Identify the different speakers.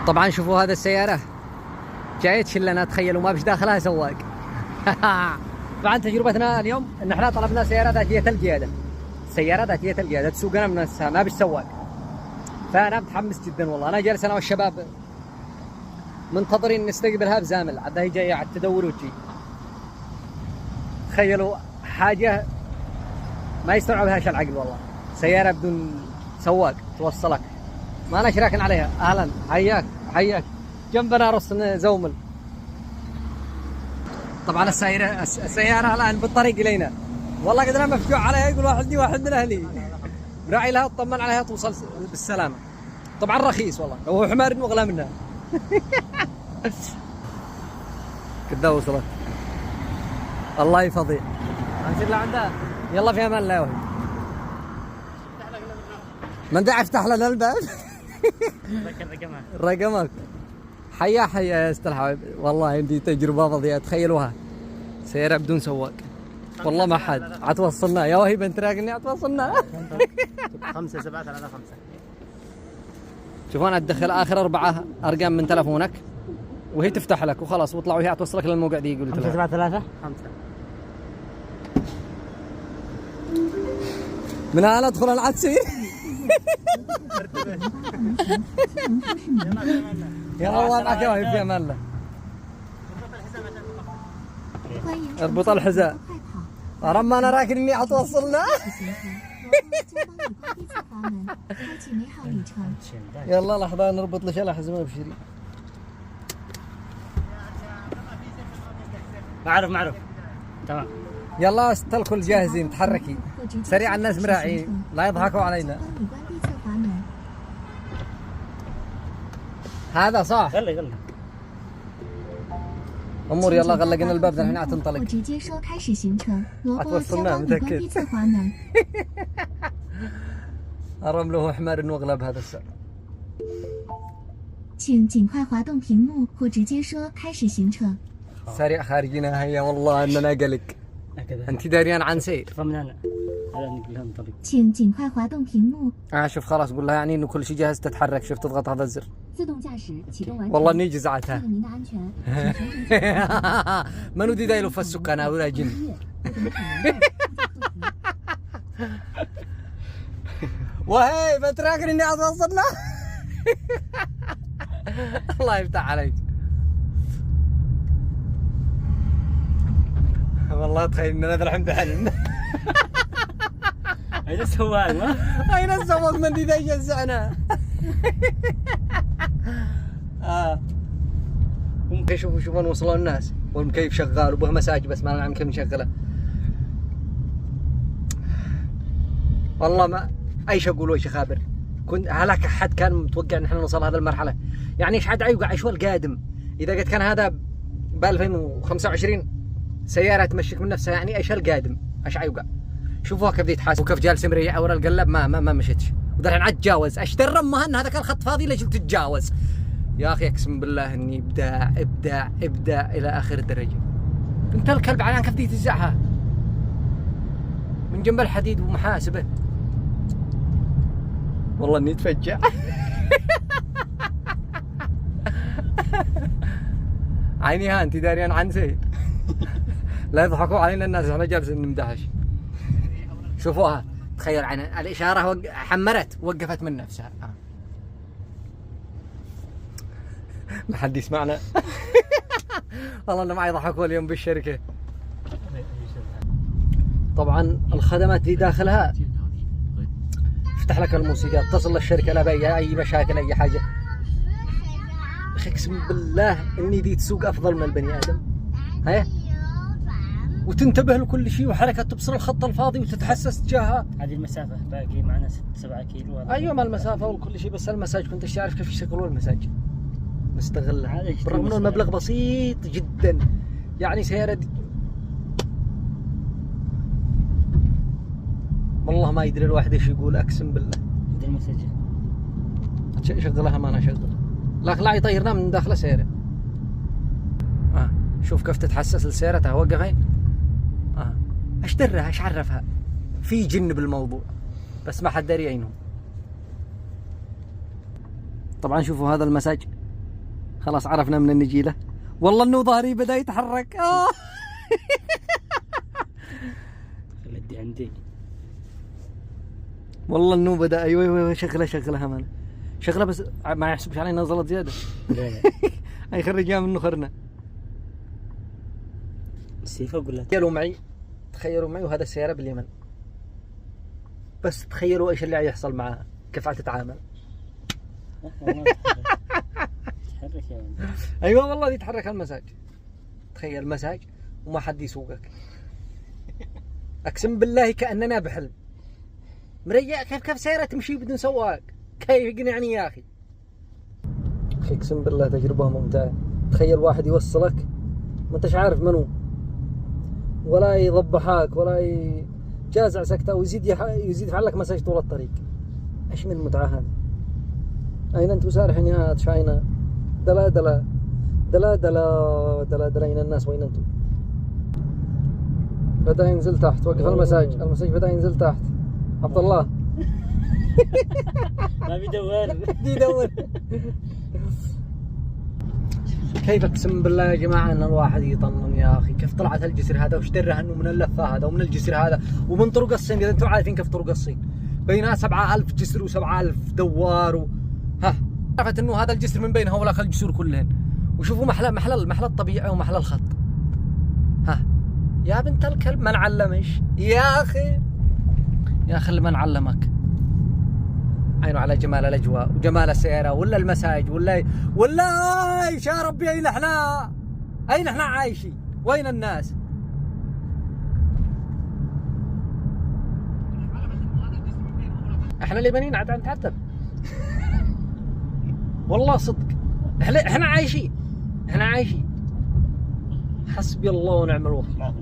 Speaker 1: طبعا شوفوا هذا السيارة جاية تشلنا، تخيلوا ما بش داخلها سواق. طبعا تجربتنا اليوم ان احنا طلبنا سيارة ذاتية القيادة، سيارة ذاتية القيادة تسوقنا من نفسها ما بش سواق. فانا متحمس جدا والله، انا جالس انا والشباب منتظرين نستقبلها بزامل، عاد هي جاية على تدور وتجي. تخيلوا حاجة ما يستوعبهاش العقل والله، سيارة بدون سواق توصلك، ما أنا شراكن عليها. أهلا، حياك حياك، جنبنا رص زومل. طبعا السيارة الآن بالطريق إلينا، والله قدرنا مفجوع عليها، يقول واحد من أهلي راعي لها اطمن عليها توصل بالسلامة. طبعا رخيص والله، هو حمار وأغلى منها. كذا وصلت، الله يفضي. هنصير لعندها، يلا في امان الله يا ولد. من داعي افتح لنا الباب. رقمك. حيا يا استاذ الحبايب، والله عندي تجربه فظيعه. تخيلوها سيارة بدون سواق، والله ما حد عتوصلنا يا وهي بنت راقني عتوصلنا.
Speaker 2: 5 7 3 5.
Speaker 1: شوفوا انا ادخل اخر 4 ارقام من تلفونك وهي تفتح لك وخلاص، واطلع وهي توصلك للموقع دي. يقول
Speaker 2: 5 7 3 5.
Speaker 1: من انا ادخل العدسي. يا الله معك يا وهي، في امان الله. اربط الحذاء. رما انا راكن اني حتوصلنا. يلا لحظة نربط لك الحزمة بشري.
Speaker 2: معروف تمام.
Speaker 1: يلا الكل جاهزين، تحركي سريع، الناس مراعين لا يضحكوا علينا. هذا صح.
Speaker 2: غلي
Speaker 1: امور يلا غلقنا الباب الحين حتنطلق. حتوصلنا متأكد. الرمل هو حمار انه اغلب هذا السعر.
Speaker 3: 请尽快滑动屏幕或直接说开始行程.
Speaker 1: سريع خارجنا هيا، والله اننا قلق. انت داريان عن سير.
Speaker 2: طمننا. هلا نقول لهم طريق.
Speaker 3: 请尽快滑动屏幕.
Speaker 1: شوف خلاص قول لها يعني انه كل شيء جاهز تتحرك. شوف تضغط هذا الزر.
Speaker 3: 自动驾驶启动完成.
Speaker 1: والله اني جزعتها.
Speaker 3: 为了您的安全，
Speaker 1: ما ودي دايلو في السكان ولا جن. وهي بتراكن اني اوصلنا. الله يفتح عليك. والله تخيل اننا الحين بحلم.
Speaker 2: اين السواق؟
Speaker 1: اين السواق من دي يجزعنا. شوفوا وصلوا الناس والمكيف شغال وبه مساج بس ما نعرف كيف نشغله. والله ما ايش اقول وايش اخابر. كنت هلاك حد كان متوقع ان احنا نوصل هذه المرحله، يعني ايش حد يوقع ايش هو القادم. اذا قد كان هذا ب 2025 سياره تمشيك من نفسها، يعني ايش القادم ايش يوقع. شوفوها كيف يتحاسب وكيف جالس مريح ورا القلب ما مشيتش، ودحين عاد تجاوز. اشتر مهن هذا كان خط فاضي ليش تتجاوز يا اخي. اقسم بالله اني ابداع الى اخر الدرجه. انت الكلب على كيف تزعها من جنب الحديد ومحاسبه. والله اني اتفجع. عيني ها انت داريان عن سيد. لا يضحكوا علينا الناس، احنا جالسين نمدحش. شوفوها تخيل عين الاشاره حمرت وقفت من نفسها. ما حد يسمعنا. والله انه ما يضحكوا اليوم بالشركه. طبعا الخدمات دي داخلها افتح لك الموسيقى، اتصل للشركه لا باي اي مشاكل اي حاجه. اخي اقسم بالله اني دي تسوق افضل من البني ادم. هيا وتنتبه لكل شيء، وحركه تبصر الخط الفاضي وتتحسس تجاهها.
Speaker 2: هذه المسافه باقي معنا 6 7 كيلو.
Speaker 1: ايوه ما المسافه وكل شيء، بس المساج كنت تعرف كيف يشتغلون المساج نستغلها برغم انه المبلغ بسيط جدا. يعني سياره دي والله ما يدري الواحد ايش يقول. اقسم بالله
Speaker 2: هذا المسج
Speaker 1: شغلها ما انا شغل. لا يطيرنا من داخل السياره. شوف كيف تتحسس لسيارتها. وقفين. ايش درها ايش عرفها. في جن بالموضوع بس ما حد داري عينه. طبعا شوفوا هذا المساج خلاص عرفنا من النجيله. والله انه ظهري بدا يتحرك.
Speaker 2: خلي عندي.
Speaker 1: والله انه بدا. ايوه شغله همان شغله، بس ما يحسبش علي نزلت زياده.
Speaker 2: لا لا.
Speaker 1: اي خرجها من نخرنا.
Speaker 2: السيفه ولا
Speaker 1: تخيلوا معي وهذا السياره باليمن، بس تخيلوا ايش اللي يحصل معها، كيف حتتعامل.
Speaker 2: تحرك يا ولد.
Speaker 1: ايوه والله يتحرك المساج. تخيل مساج وما حد يسوقك. اقسم بالله كاننا بحلم. مريع كيف سياره تمشي بدون سواق؟ كيف يقنعني يا اخي؟ اقسم بالله تجربه ممتعه. تخيل واحد يوصلك ما انتش عارف منو، ولا يضبحك ولا يجازع سكته، ويزيد يفعل مساج طول الطريق. ايش من المتعه هذه؟ اين انتم سارحين يا شاينا؟ دلا اين الناس؟ وين انتم؟ بدا ينزل تحت. وقف المساج بدا ينزل تحت. عبد الله
Speaker 2: ما بيدور.
Speaker 1: يدور. كيف اقسم بالله يا جماعه ان الواحد يطمن يا اخي. كيف طلعت الجسر هذا وش دره انه من اللفه هذا ومن الجسر هذا ومن طرق الصين. اذا انتم عارفين كيف طرق الصين بينها 7000 جسر و7000 دوار عرفت انه هذا الجسر من بين هؤلاء الجسور كلهن. وشوفوا محل الطبيعه ومحل الخط. يا بنت الكلب ما نعلمش يا اخي اللي ما نعلمك. عينه على جمال الاجواء وجمال السياره ولا المساج ولا ايش يا ربي. اين احنا عايشين؟ وين الناس؟ احنا اليمنيين عاد نتعذب. والله صدق احنا عايشين. حسبي الله ونعم الوكيل.